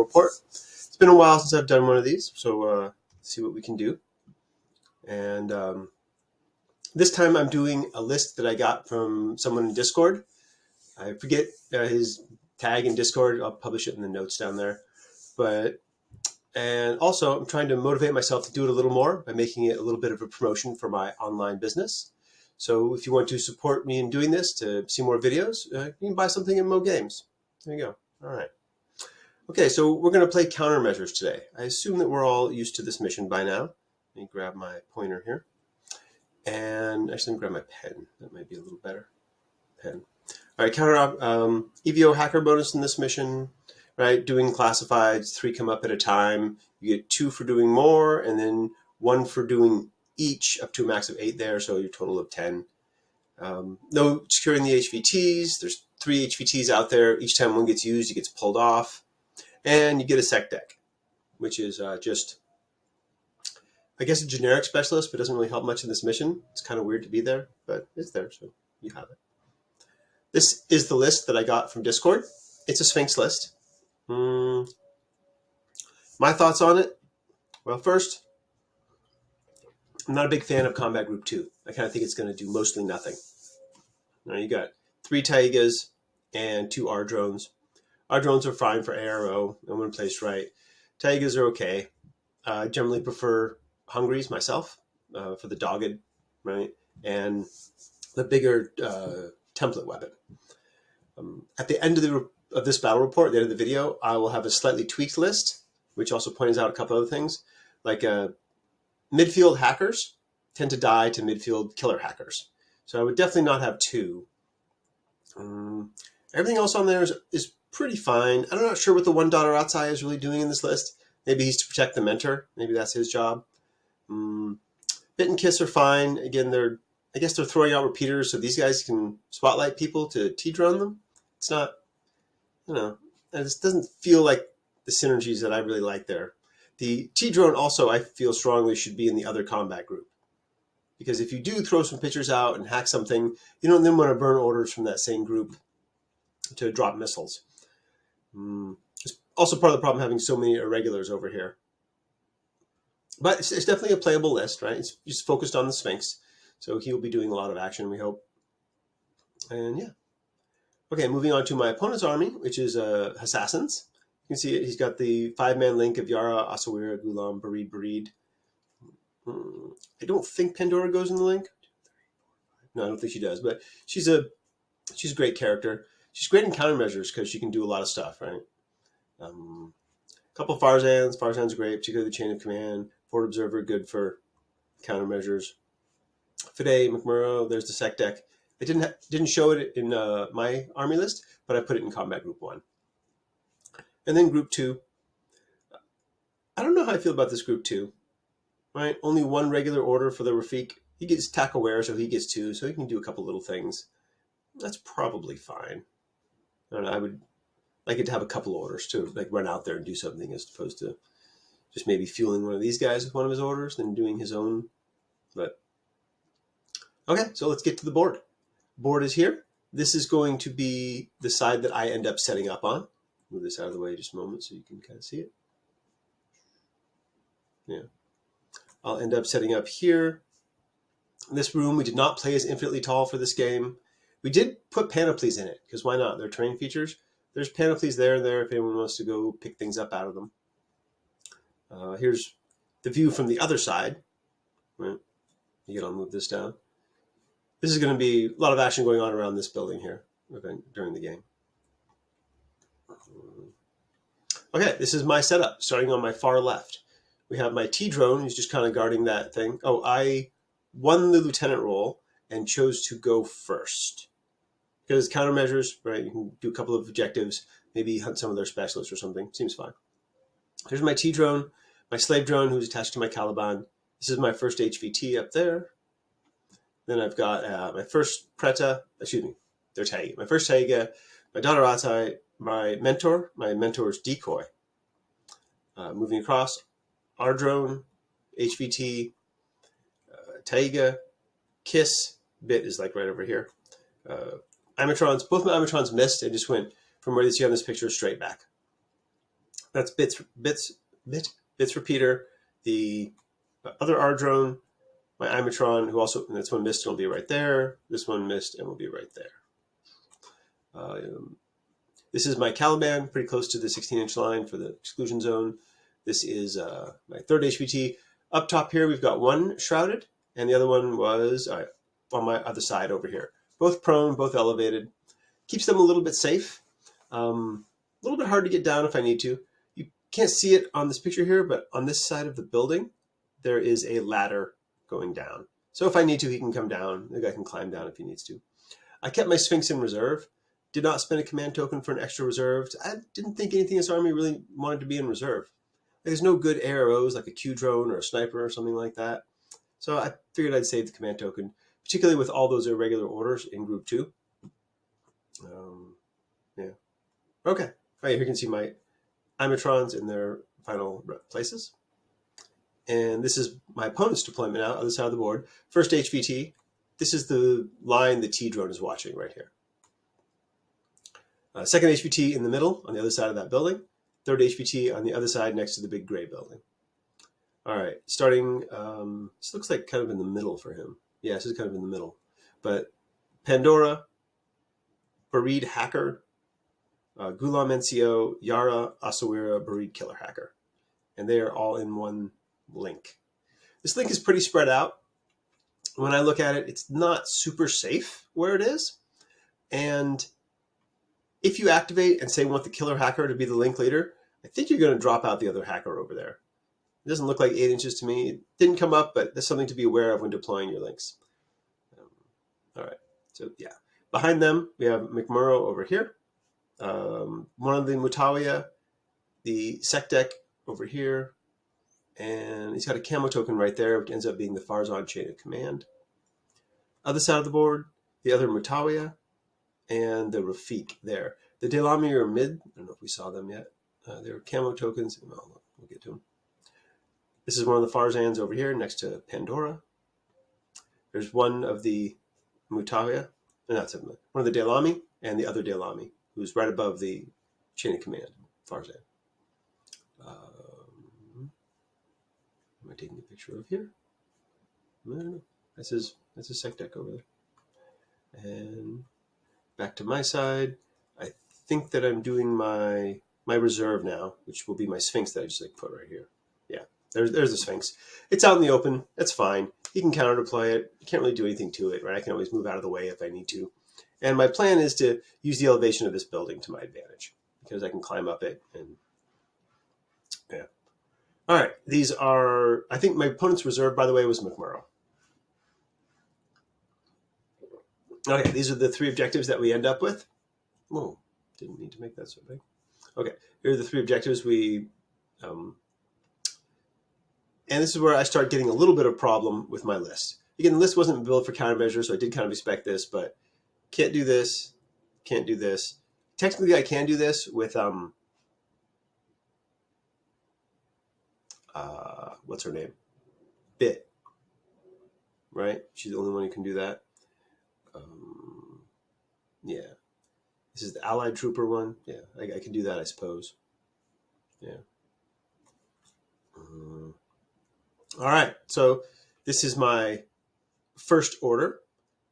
report. It's been a while since I've done one of these, so let's see what we can do. And this time I'm doing a list that I got from someone in Discord. I forget his tag in Discord. I'll publish it in the notes down there. And also I'm trying to motivate myself to do it a little more by making it a little bit of a promotion for my online business. So if you want to support me in doing this to see more videos, you can buy something in Mo Games. There you go. All right. Okay, so we're going to play Countermeasures today. I assume that we're all used to this mission by now. Let me grab my pointer here. And actually, let me grab my pen. That might be a little better. Pen. All right, EVO hacker bonus in this mission, right? Doing classifieds, 3 come up at a time. You get 2 for doing more, and then 1 for doing each, up to a max of 8 there, so your total of 10. No securing the HVTs. There's 3 HVTs out there. Each time one gets used, it gets pulled off. And you get a sec deck, which is just, I guess, a generic specialist, but doesn't really help much in this mission. It's kind of weird to be there, but it's there, so you have it. This is the list that I got from Discord. It's a Sphinx list. My thoughts on it? Well, first, I'm not a big fan of Combat Group 2. I kind of think it's going to do mostly nothing. Now you got 3 Taigas and 2 R drones. R drones are fine for ARO and when placed right. Taigas are okay. I generally prefer Hungries myself for the dogged, right? And the bigger template weapon. At the end of this battle report, at the end of the video, I will have a slightly tweaked list, which also points out a couple other things. Like midfield hackers tend to die to midfield killer hackers. So I would definitely not have 2. Everything else on there is pretty fine. I'm not sure what the 1 Dotaratsai is really doing in this list. Maybe he's to protect the mentor. Maybe that's his job. Bit and Kiss are fine. Again, I guess they're throwing out repeaters so these guys can spotlight people to T-drone them. It's not, it just doesn't feel like the synergies that I really like there. The T-drone also, I feel strongly, should be in the other combat group. Because if you do throw some pictures out and hack something, you don't then want to burn orders from that same group to drop missiles. It's also part of the problem having so many irregulars over here. But it's definitely a playable list, right? It's just focused on the Sphinx. So he'll be doing a lot of action, we hope. And yeah. Okay, moving on to my opponent's army, which is Hassassins. You can see it. He's got the 5-man link of Yara, Asawira, Gulam, Barid. I don't think Pandora goes in the link. No, I don't think she does. But she's a great character. She's great in countermeasures because she can do a lot of stuff, right? A couple of Farzans. Farzan's great, particularly the chain of command. Forward Observer, good for countermeasures. Fide, McMurrow, there's the sec deck. I didn't show it in my army list, but I put it in Combat Group 1. And then Group 2. I don't know how I feel about this Group 2. Right? Only 1 regular order for the Rafik. He gets tack aware, so he gets 2, so he can do a couple little things. That's probably fine. And I would like it to have a couple orders to like run out there and do something as opposed to just maybe fueling one of these guys with one of his orders and doing his own. But okay, so let's get to the board. Board is here. This is going to be the side that I end up setting up on. Move this out of the way just a moment so you can kind of see it. Yeah. I'll end up setting up here. This room, we did not play as infinitely tall for this game. We did put panoplies in it, because why not? They're terrain features. There's panoplies there and there if anyone wants to go pick things up out of them. Here's the view from the other side. Right. Again, I'll move this down. This is going to be a lot of action going on around this building here during the game. Okay, this is my setup, starting on my far left. We have my T-drone, who's just kind of guarding that thing. Oh, I won the lieutenant role and chose to go first. Because it's countermeasures, right? You can do a couple of objectives, maybe hunt some of their specialists or something. Seems fine. Here's my T-drone, my slave drone, who's attached to my Caliban. This is my first HVT up there. Then I've got my first Preta, their Taiga. My first Taiga, my Dotaratsai, my mentor's decoy. Moving across, R drone, HVT, Taiga, Kiss, Bit is like right over here. Amatrons, both my Amatrons missed and just went from where you see on this picture straight back. That's bits repeater. The other R drone, my Imatron, who also, and this one missed and will be right there. This one missed and will be right there. This is my Caliban, pretty close to the 16-inch line for the exclusion zone. This is my third HVT. Up top here, we've got one shrouded, and the other one was on my other side over here. Both prone, both elevated. Keeps them a little bit safe. A little bit hard to get down if I need to. You can't see it on this picture here, but on this side of the building, there is a ladder going down. So if I need to, he can come down. The guy can climb down if he needs to. I kept my Sphinx in reserve. Did not spend a command token for an extra reserve. I didn't think anything in this army really wanted to be in reserve. There's no good AROs like a Q drone or a sniper or something like that. So I figured I'd save the command token, particularly with all those irregular orders in group 2. Yeah. Okay. All right, here you can see my Imatrons in their final places. And this is my opponent's deployment now, other side of the board. First HVT. This is the line the T drone is watching right here. Second HVT in the middle on the other side of that building. Third HVT on the other side next to the big gray building. All right, starting, this looks like kind of in the middle for him. Yeah, this is kind of in the middle. But Pandora, Bareed Hacker, Gulam NCO, Yara, Asawira, Bareed Killer Hacker. And they are all in one link. This link is pretty spread out. When I look at it, it's not super safe where it is. And if you activate and say want the killer hacker to be the link leader, I think you're going to drop out the other hacker over there. It doesn't look like 8 inches to me. It didn't come up, but that's something to be aware of when deploying your links. All right, so yeah. Behind them, we have McMurrow over here. One of the Mutawiya, the Sekdek over here, and he's got a camo token right there, which ends up being the Farzan chain of command. Other side of the board, the other Mutawiya, and the Rafiq there. The Delami are mid. I don't know if we saw them yet. They're camo tokens. Well, we'll get to them. This is one of the Farzans over here next to Pandora. There's one of the Mutawiya, not one of the Delami and the other Delami, who's right above the chain of command, Farzan. Am I taking a picture of here? I don't know. That's his Sekdek over there. And back to my side, I think that I'm doing my reserve now, which will be my Sphinx that I just put right here. Yeah, there's the Sphinx. It's out in the open. That's fine. You can counter deploy it. You can't really do anything to it, right? I can always move out of the way if I need to. And my plan is to use the elevation of this building to my advantage because I can climb up it. And yeah. All right. These are, I think my opponent's reserve, by the way, was McMurrow. Okay, these are the 3 objectives that we end up with. Whoa, didn't need to make that so big. Okay, here are the 3 objectives we, and this is where I start getting a little bit of problem with my list. Again, the list wasn't built for countermeasures, so I did kind of expect this, but can't do this, can't do this. Technically, I can do this with, what's her name? Bit, right? She's the only one who can do that. Yeah. This is the Allied Trooper one. Yeah, I can do that, I suppose. Yeah. All right. So this is my first order.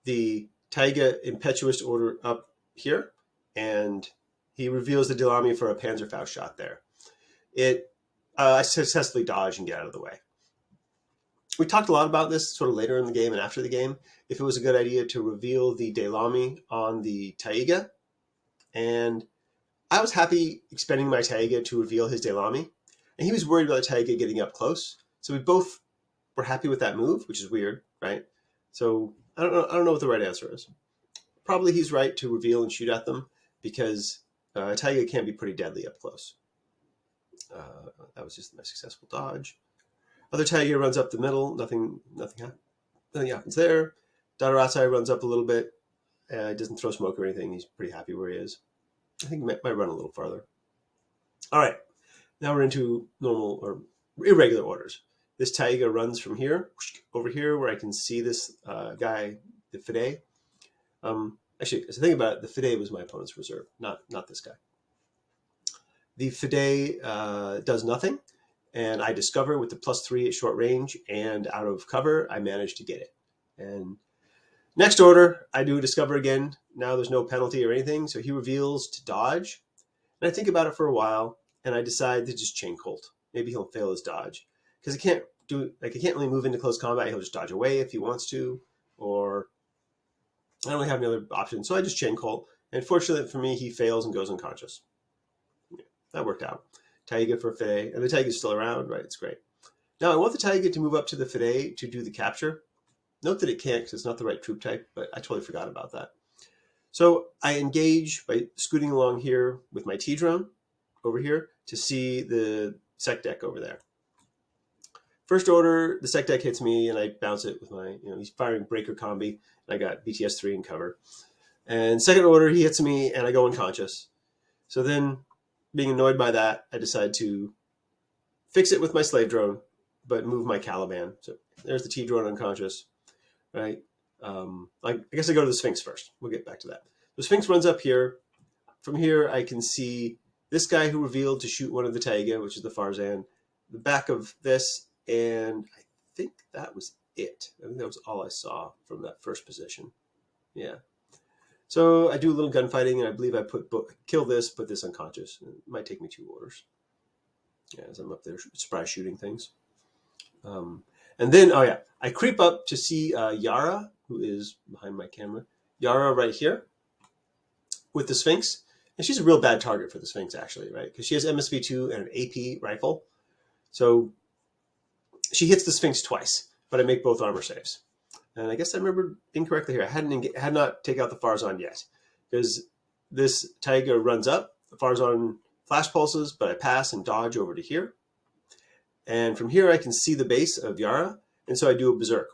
The Taiga Impetuous order up here. And he reveals the Delami for a Panzerfaust shot there. I successfully dodge and get out of the way. We talked a lot about this sort of later in the game and after the game, if it was a good idea to reveal the Delami on the Taiga. And I was happy expending my Taiga to reveal his Delami. And he was worried about the Taiga getting up close. So we both were happy with that move, which is weird, right? So I don't know what the right answer is. Probably he's right to reveal and shoot at them because Taiga can be pretty deadly up close. That was just my successful dodge. Other Taiga runs up the middle. Nothing happens there. Dadarazai runs up a little bit. Doesn't throw smoke or anything. He's pretty happy where he is. I think he might run a little farther. All right. Now we're into normal or irregular orders. This Taiga runs from here over here where I can see this guy, the Fide. Actually, as I think about it, the Fide was my opponent's reserve, not this guy. The Fide does nothing, and I discover with the +3 at short range and out of cover, I manage to get it. And next order, I do discover again. Now there's no penalty or anything, so he reveals to dodge. And I think about it for a while, and I decide to just chain Colt. Maybe he'll fail his dodge because I can't really move into close combat. He'll just dodge away if he wants to, or I don't really have any other option. So I just chain Colt, and fortunately for me, he fails and goes unconscious. Yeah, that worked out. Taiga for Fide, and the Taiga's still around, right? It's great. Now I want the Taiga to move up to the Fide to do the capture. Note that it can't because it's not the right troop type, but I totally forgot about that. So I engage by scooting along here with my T-drone over here to see the sec deck over there. First order, the sec deck hits me and I bounce it with my, he's firing breaker combi, and I got BTS-3 in cover. And second order, he hits me and I go unconscious. So then, being annoyed by that, I decide to fix it with my slave drone, but move my Caliban. So there's the T-drone unconscious, right? I guess I go to the Sphinx first. We'll get back to that. The Sphinx runs up here. From here, I can see this guy who revealed to shoot one of the Taiga, which is the Farzan, the back of this, and I think that was it. I think that was all I saw from that first position. Yeah. So I do a little gunfighting, and I believe I kill this, put this unconscious. It might take me 2 orders. Yeah, as I'm up there surprise shooting things. And then, oh yeah, I creep up to see Yara, who is behind my camera. Yara right here with the Sphinx. And she's a real bad target for the Sphinx, actually, right? Because she has MSV2 and an AP rifle. So she hits the Sphinx twice, but I make both armor saves. And I guess I remember incorrectly here. I had not taken out the Farzan yet, because this Taiga runs up. The Farzan flash pulses, but I pass and dodge over to here. And from here, I can see the base of Yara. And so I do a berserk,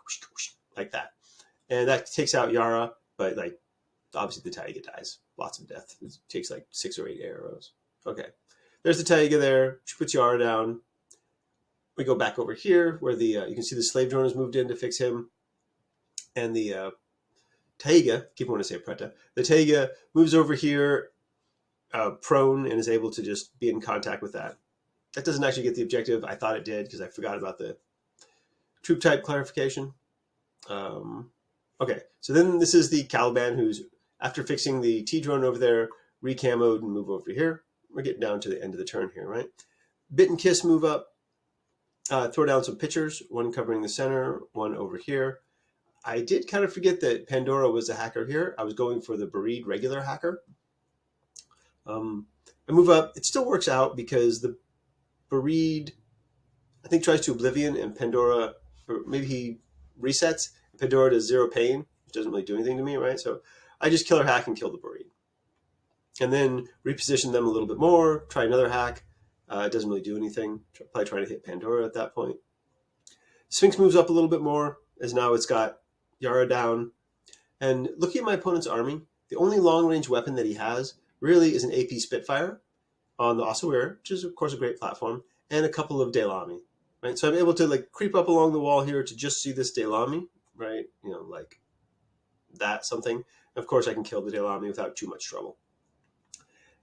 like that. And that takes out Yara, but like, obviously the Taiga dies. Lots of death. It takes like 6 or 8 arrows. Okay. There's the Taiga there. She puts Yara down. We go back over here where the you can see the slave drone has moved in to fix him. And the Taiga, keep wanting to say Preta, the Taiga moves over here prone and is able to just be in contact with that. That doesn't actually get the objective. I thought it did because I forgot about the troop type clarification. Okay, so then this is the Caliban who's, after fixing the T-drone over there, recamoed and move over here. We're getting down to the end of the turn here, right? Bit and Kiss move up, throw down some pitchers, one covering the center, one over here. I did kind of forget that Pandora was a hacker here. I was going for the Bereed regular hacker. I move up. It still works out because the Bereed, I think, tries to Oblivion, and Pandora, or maybe he resets. Pandora does 0 pain, which doesn't really do anything to me, right? So I just killer hack and kill the Bereed. And then reposition them a little bit more, try another hack. It doesn't really do anything. Probably trying to hit Pandora at that point. Sphinx moves up a little bit more, as now it's got Yara down. And looking at my opponent's army, the only long-range weapon that he has really is an AP Spitfire on the Ossuary, which is, of course, a great platform, and a couple of Delami, right? So I'm able to like creep up along the wall here to just see this Delami, right? Like that something. And of course, I can kill the Delami without too much trouble.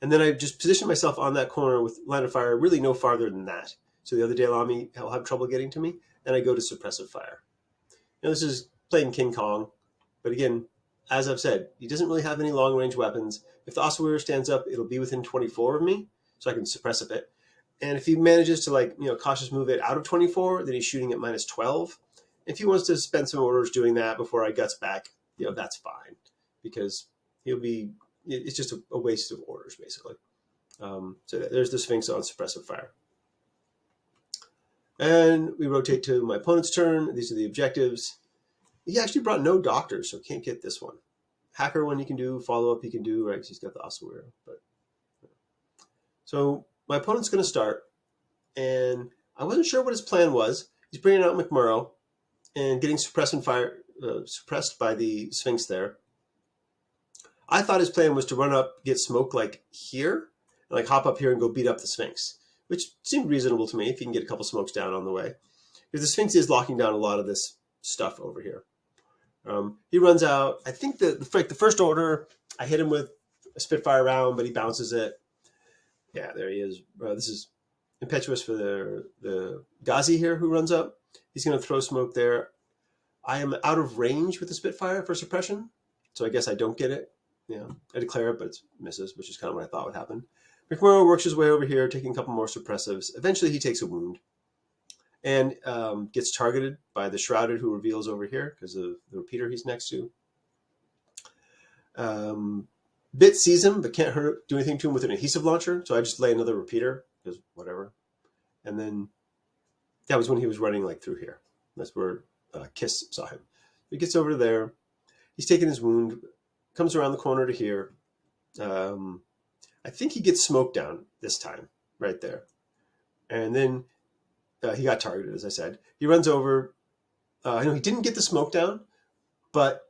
And then I just position myself on that corner with line of fire really no farther than that. So the other Delami will have trouble getting to me, and I go to suppressive fire. This is playing King Kong, but again, as I've said, he doesn't really have any long-range weapons. If the Ossuary stands up, it'll be within 24 of me, so I can suppressive it. And if he manages to cautious move it out of 24, then he's shooting at -12. If he wants to spend some orders doing that before I guts back, that's fine, because it's just a waste of orders, basically. So there's the Sphinx on suppressive fire. And we rotate to my opponent's turn. These are the objectives. He actually brought no doctors, so can't get this one. Hacker one you can do, follow-up you can do, right, because he's got the Ossuary. So my opponent's going to start, and I wasn't sure what his plan was. He's bringing out McMurrow and getting suppressed by the Sphinx there. I thought his plan was to run up, get smoke like here, and like hop up here and go beat up the Sphinx, which seemed reasonable to me if you can get a couple smokes down on the way. Because the Sphinx is locking down a lot of this stuff over here. He runs out. I think the first order, I hit him with a Spitfire round, but he bounces it. Yeah, there he is. This is impetuous for the Ghazi here who runs up. He's going to throw smoke there. I am out of range with the Spitfire for suppression, so I guess I don't get it. Yeah, I declare it, but it misses, which is kind of what I thought would happen. McMurrow works his way over here, taking a couple more suppressives. Eventually, he takes a wound and gets targeted by the Shrouded, who reveals over here because of the repeater he's next to. Bit sees him, but can't do anything to him with an adhesive launcher, so I just lay another repeater, because whatever. And then that was when he was running like through here. That's where Kiss saw him. He gets over there. He's taking his wound, comes around the corner to here. I think he gets smoked down this time, right there. And then he got targeted, as I said. He runs over. I know he didn't get the smoke down, but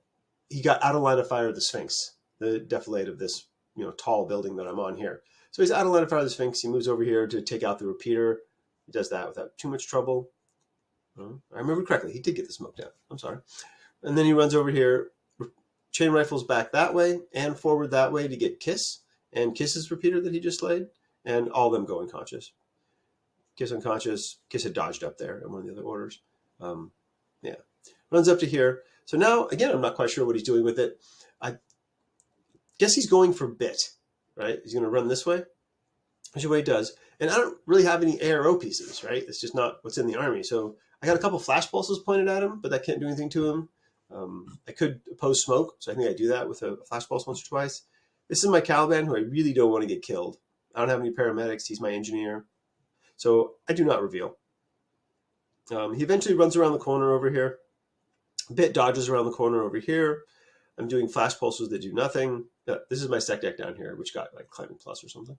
he got out of line of fire of the Sphinx, the defilade of this tall building that I'm on here. So he's out of line of fire of the Sphinx. He moves over here to take out the repeater. He does that without too much trouble. I remember correctly. He did get the smoke down. I'm sorry. And then he runs over here, chain rifles back that way and forward that way to get Kiss and Kiss's repeater that he just laid, and all of them go unconscious. Kiss unconscious. Kiss had dodged up there in one of the other orders. Yeah. Runs up to here. So now, again, I'm not quite sure what he's doing with it. I guess he's going for bit, right? He's going to run this way, which is what he does. And I don't really have any ARO pieces, right? It's just not what's in the army. So I got a couple flash pulses pointed at him, but that can't do anything to him. I could oppose smoke, so I think I do that with a flash pulse once or twice. This is my Caliban, who I really don't want to get killed. I don't have any paramedics. He's my engineer. So I do not reveal. He eventually runs around the corner over here. Bit dodges around the corner over here. I'm doing flash pulses that do nothing. This is my sec deck down here, which got like climbing plus or something.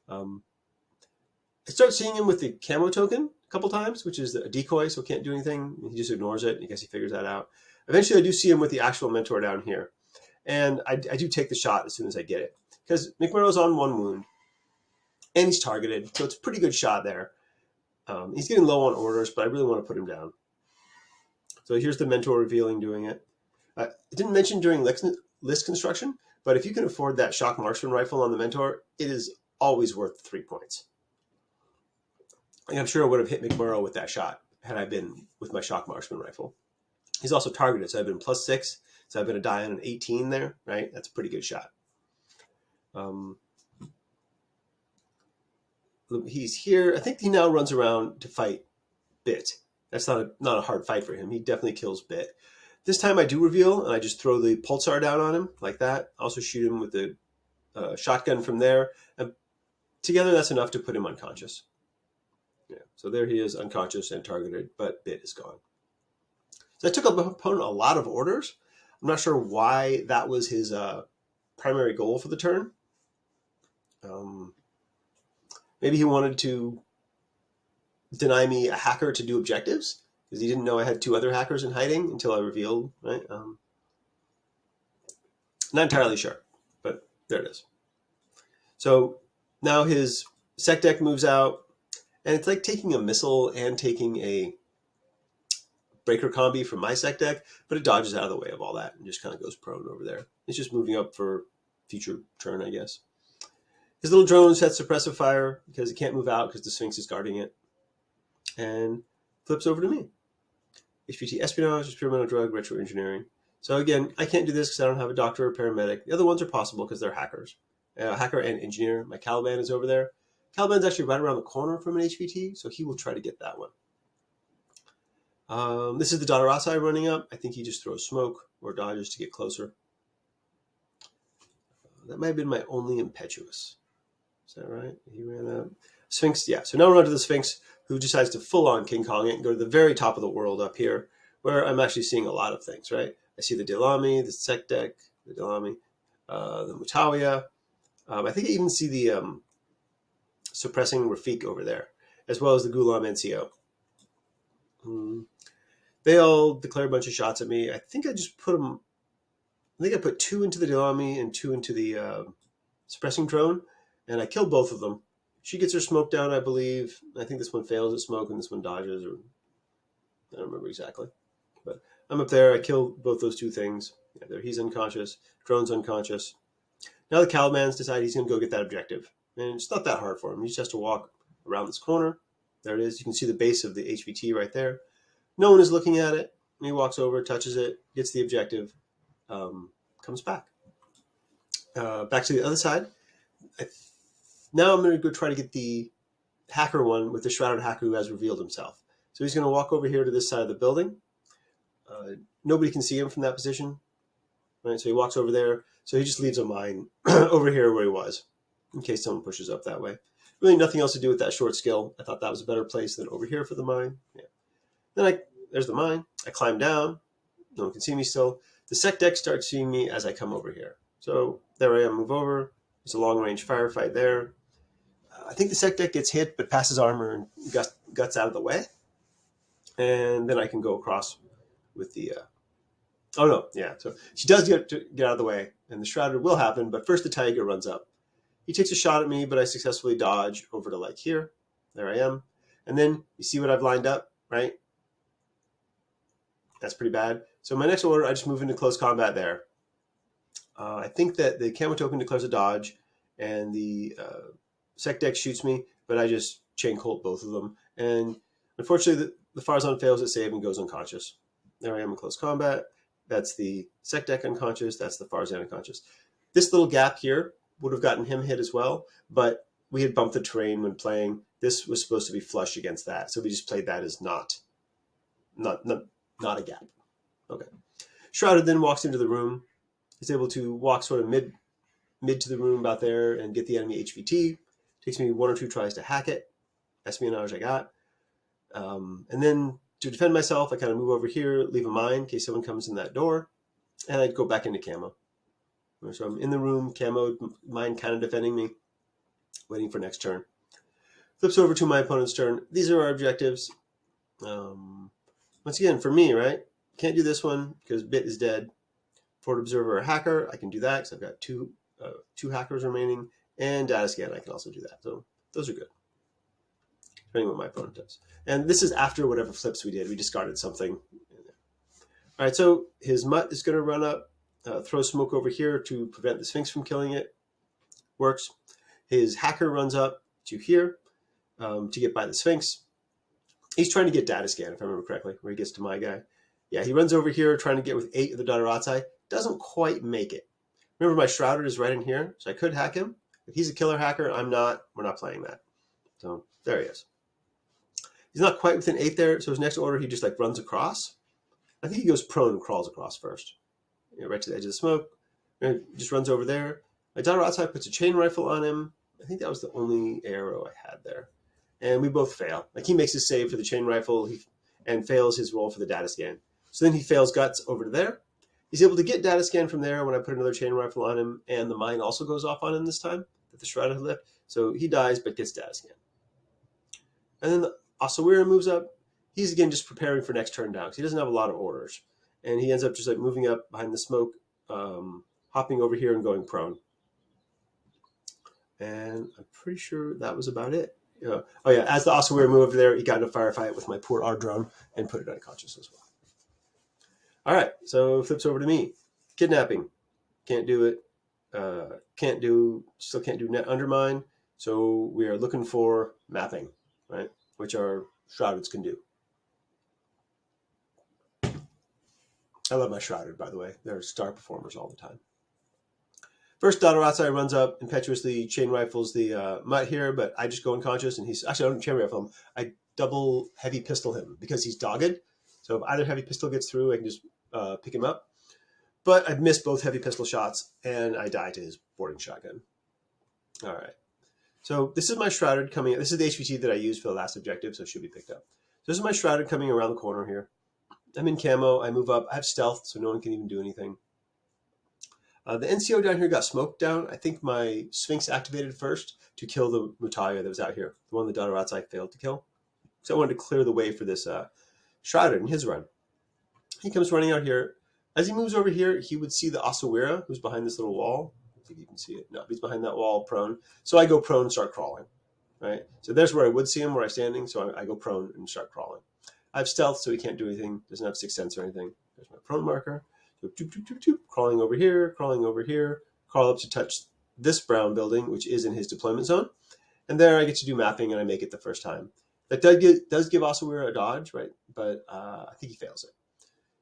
I start seeing him with the camo token a couple times, which is a decoy, so can't do anything. He just ignores it. I guess he figures that out. Eventually, I do see him with the actual mentor down here. And I do take the shot as soon as I get it. Because McMurrow's on one wound, and he's targeted, so it's a pretty good shot there. He's getting low on orders, but I really want to put him down. So here's the mentor revealing doing it. I didn't mention during list construction, but if you can afford that shock marksman rifle on the mentor, it is always worth 3 points. And I'm sure I would have hit McMurrow with that shot had I been with my shock marksman rifle. He's also targeted, so I've been +6, so I've been a die on an 18 there, right? That's a pretty good shot. He's here. I think he now runs around to fight Bit. That's not a hard fight for him. He definitely kills Bit. This time I do reveal, and I just throw the pulsar down on him like that. I also shoot him with the shotgun from there. And together, that's enough to put him unconscious. Yeah, so there he is, unconscious and targeted, but Bit is gone. So I took my opponent a lot of orders. I'm not sure why that was his primary goal for the turn. Maybe he wanted to deny me a hacker to do objectives because he didn't know I had 2 other hackers in hiding until I revealed, right? Not entirely sure, but there it is. So now his sec deck moves out, and it's like taking a missile and taking a breaker combi from my sec deck, but it dodges out of the way of all that and just kind of goes prone over there. It's just moving up for future turn, I guess. His little drone sets suppressive fire because it can't move out because the Sphinx is guarding it, and flips over to me. HPT espionage, experimental drug, retro engineering. So again, I can't do this because I don't have a doctor or paramedic. The other ones are possible because they're hackers. Hacker and engineer. My Caliban is over there. Caliban's actually right around the corner from an HPT, so he will try to get that one. This is the Dotarasi running up. I think he just throws smoke or dodges to get closer. That might have been my only impetuous. Is that right? He ran up. Sphinx, yeah. So now we're on to the Sphinx, who decides to full-on King Kong it and go to the very top of the world up here, where I'm actually seeing a lot of things, right? I see the Delami, the Sec Deck, the Delami, the Mutawiya. I think I even see the suppressing Rafik over there, as well as the Ghulam NCO. They all declare a bunch of shots at me. I think I just put them... I think I put 2 into the Delami and 2 into the suppressing drone, and I killed both of them. She gets her smoke down, I believe. I think this one fails at smoke and this one dodges, or I don't remember exactly. But I'm up there. I kill both those 2 things. Yeah, he's unconscious. Drone's unconscious. Now the Caliban's decide he's going to go get that objective. And it's not that hard for him. He just has to walk around this corner. There it is. You can see the base of the HVT right there. No one is looking at it. And he walks over, touches it, gets the objective, comes back. Back to the other side. Now I'm going to go try to get the hacker one with the shrouded hacker who has revealed himself. So he's going to walk over here to this side of the building. Nobody can see him from that position. Right? So he walks over there. So he just leaves a mine over here where he was, in case someone pushes up that way. Really nothing else to do with that short skill. I thought that was a better place than over here for the mine. Yeah. Then there's the mine. I climb down. No one can see me still. The sec deck starts seeing me as I come over here. So there I am, move over. There's a long-range firefight there. I think the sec deck gets hit, but passes armor and guts out of the way. And then I can go across with the... oh, no, yeah. So she does get out of the way, and the shrouded will happen, but first the tiger runs up. He takes a shot at me, but I successfully dodge over to like here. There I am. And then you see what I've lined up, right? That's pretty bad. So my next order, I just move into close combat there. I think that the camo token declares a dodge, and the sec deck shoots me, but I just chain colt both of them. And unfortunately, the Farzan fails at save and goes unconscious. There I am in close combat. That's the sec deck unconscious. That's the Farzan unconscious. This little gap here would have gotten him hit as well, but we had bumped the terrain when playing. This was supposed to be flush against that, so we just played that as not a gap. Okay. Shrouded then walks into the room. He's able to walk sort of mid to the room about there and get the enemy HVT. Takes me 1 or 2 tries to hack it. Espionage I got. And then to defend myself, I kind of move over here, leave a mine in case someone comes in that door, and I'd go back into camo. So I'm in the room, camo, mine kind of defending me, waiting for next turn. Flips over to my opponent's turn. These are our objectives. Once again, for me, right? Can't do this one because Bit is dead. Forward Observer or Hacker, I can do that because I've got two hackers remaining. And Data Scan, I can also do that. So those are good, depending on what my opponent does. And this is after whatever flips we did. We discarded something. All right, so his Mutt is going to run up, throw smoke over here to prevent the Sphinx from killing it. Works. His Hacker runs up to here to get by the Sphinx. He's trying to get Data Scan, if I remember correctly, where he gets to my guy. Yeah, he runs over here trying to get with 8 of the Dotaratsai. Doesn't quite make it. Remember, my Shrouded is right in here, so I could hack him. If he's a killer hacker, I'm not. We're not playing that. So there he is. He's not quite within 8 there, so his next order, he just like runs across. I think he goes prone and crawls across first. Right to the edge of the smoke. And just runs over there. My Dotaratsai puts a chain rifle on him. I think that was the only arrow I had there. And we both fail. Like he makes his save for the chain rifle and fails his roll for the Data Scan. So then he fails guts over to there. He's able to get Data Scan from there when I put another chain rifle on him, and the mine also goes off on him this time that the Shrouded had left. So he dies but gets Data Scan. And then the Asawira moves up. He's again just preparing for next turn down because he doesn't have a lot of orders. And he ends up just like moving up behind the smoke, hopping over here and going prone. And I'm pretty sure that was about it. Oh yeah, as the Asawira moved over there, he got in a firefight with my poor R drone and put it unconscious as well. All right, so flips over to me. Kidnapping, can't do it. Still can't do net undermine. So we are looking for mapping, right? Which our Shroudeds can do. I love my Shrouded, by the way. They're star performers all the time. First, Dotaratsai runs up, impetuously chain rifles the Mutt here, but I just go unconscious, and he's actually I don't chain rifle him. I double heavy pistol him because he's dogged. So if either heavy pistol gets through, I can just pick him up. But I've missed both heavy pistol shots, and I die to his boarding shotgun. All right. So this is my Shrouded coming. This is the HVT that I used for the last objective, so it should be picked up. So this is my Shrouded coming around the corner here. I'm in camo. I move up. I have stealth, so no one can even do anything. The NCO down here got smoked down. I think my Sphinx activated first to kill the Mutaya that was out here, the one the Dotaratsai failed to kill. So I wanted to clear the way for this Shrouded in his run. He comes running out here. As he moves over here, he would see the Asawira, who's behind this little wall. I think you can see it. No, he's behind that wall, prone. So I go prone and start crawling. Right? So there's where I would see him, where I'm standing. So I go prone and start crawling. I have stealth, so he can't do anything. Doesn't have sixth sense or anything. There's my prone marker. So, crawling over here, crawl up to touch this brown building, which is in his deployment zone. And there I get to do mapping, and I make it the first time. That does give Ossawira a dodge, right? But I think he fails it.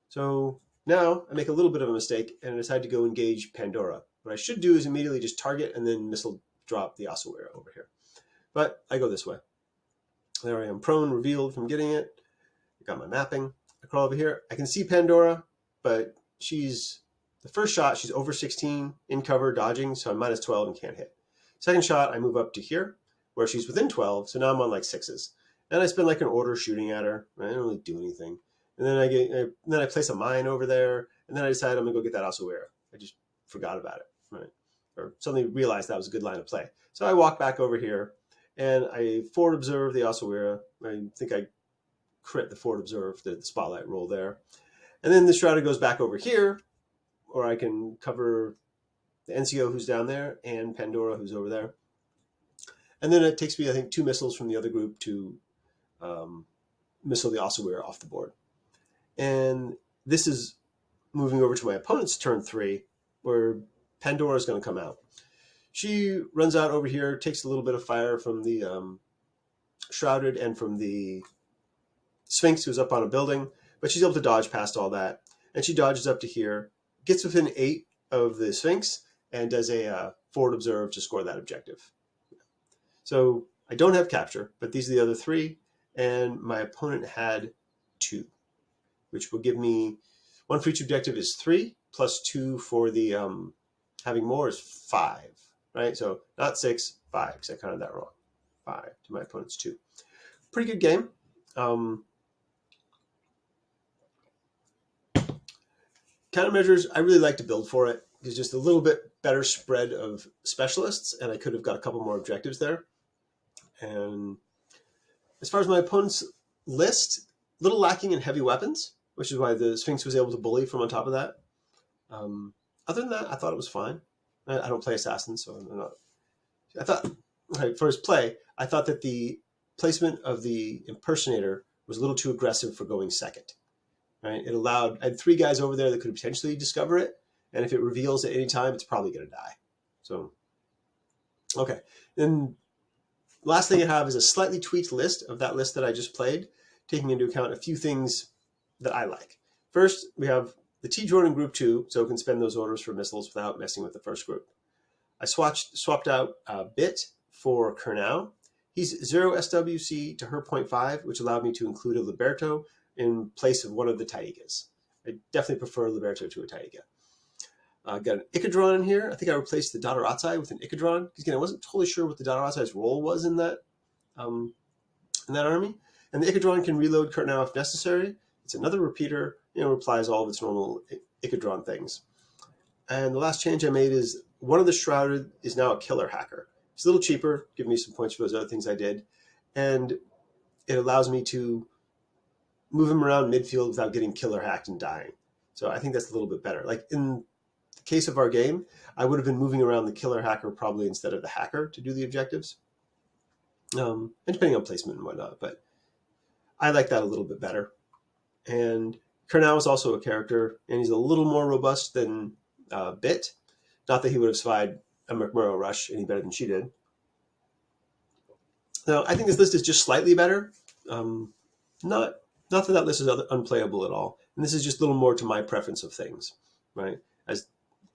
So now I make a little bit of a mistake, and I decide to go engage Pandora. What I should do is immediately just target and then missile drop the Ossawira over here. But I go this way. There I am, prone, revealed from getting it. I got my mapping. I crawl over here. I can see Pandora, but she's the first shot. She's over 16 in cover, dodging, so I'm minus 12 and can't hit. Second shot, I move up to here, where she's within 12, so now I'm on like 6s. And I spend like an order shooting at her. I don't really do anything. And then I place a mine over there, and then I decide I'm gonna go get that Ossawira. I just forgot about it, right? Or suddenly realized that was a good line of play. So I walk back over here, and I forward observe the Ossawira. I think I crit the forward observe, the spotlight roll there. And then the Shrouded goes back over here, or I can cover the NCO who's down there and Pandora who's over there. And then it takes me, I think, 2 missiles from the other group to missile the Ossawira off the board. And this is moving over to my opponent's turn 3, where Pandora is going to come out. She runs out over here, takes a little bit of fire from the Shrouded and from the Sphinx, who's up on a building, but she's able to dodge past all that. And she dodges up to here, gets within 8 of the Sphinx, and does a forward observe to score that objective. So I don't have capture, but these are the other 3, and my opponent had 2, which will give me 1 for each objective is 3, plus 2 for the having more is 5, right? So not 6, 5, because I counted that wrong. 5 to my opponent's 2. Pretty good game. Countermeasures, I really like to build for it. There's just a little bit better spread of specialists, and I could have got a couple more objectives there. And as far as my opponent's list, a little lacking in heavy weapons, which is why the Sphinx was able to bully from on top of that. Other than that, I thought it was fine. I don't play Hassassins, so I'm not. I thought, right, for his play, I thought that the placement of the impersonator was a little too aggressive for going second. Right? It allowed, I had 3 guys over there that could potentially discover it, and if it reveals at any time, it's probably going to die. So, okay. Then last thing I have is a slightly tweaked list of that list that I just played, taking into account a few things that I like. First, we have the T-drone in group 2, so it can spend those orders for missiles without messing with the first group. I swapped out Bit for Kurnow. He's 0 SWC to her 0.5, which allowed me to include a Liberto in place of one of the Taigas. I definitely prefer Liberto to a Taiga. Got an Ikadron in here. I think I replaced the Dotaratsai with an Ikadron, because again, I wasn't totally sure what the Dotaratsai's role was in that army. And the Ikadron can reload Kurnow if necessary. It's another repeater, replies all of its normal Ikadron things. And the last change I made is one of the Shrouded is now a killer hacker. It's a little cheaper, giving me some points for those other things I did. And it allows me to move him around midfield without getting killer hacked and dying. So I think that's a little bit better. Like in the case of our game, I would have been moving around the killer hacker probably instead of the hacker to do the objectives. And depending on placement and whatnot, but I like that a little bit better. And Kurnow is also a character, and he's a little more robust than Bit. Not that he would have survived a McMurrow rush any better than she did. Now, I think this list is just slightly better. Not that list is unplayable at all. And this is just a little more to my preference of things, right? As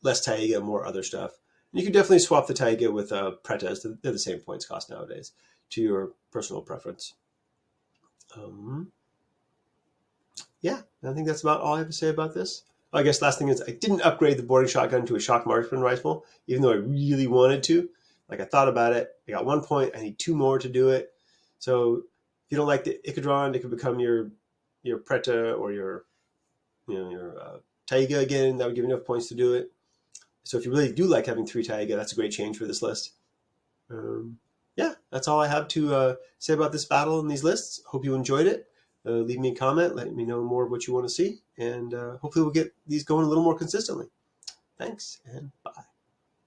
less Taiga, more other stuff. And you can definitely swap the Taiga with Pretas. They're the same points cost nowadays, to your personal preference. Yeah, I think that's about all I have to say about this. I guess last thing is I didn't upgrade the boarding shotgun to a shock marksman rifle, even though I really wanted to. Like I thought about it. I got 1 point. I need 2 more to do it. So if you don't like the Ikadron, it could become your Preta or your Taiga again. That would give you enough points to do it. So if you really do like having 3 Taiga, that's a great change for this list. Yeah, that's all I have to say about this battle and these lists. Hope you enjoyed it. Leave me a comment. Let me know more of what you want to see. And hopefully we'll get these going a little more consistently. Thanks, and bye.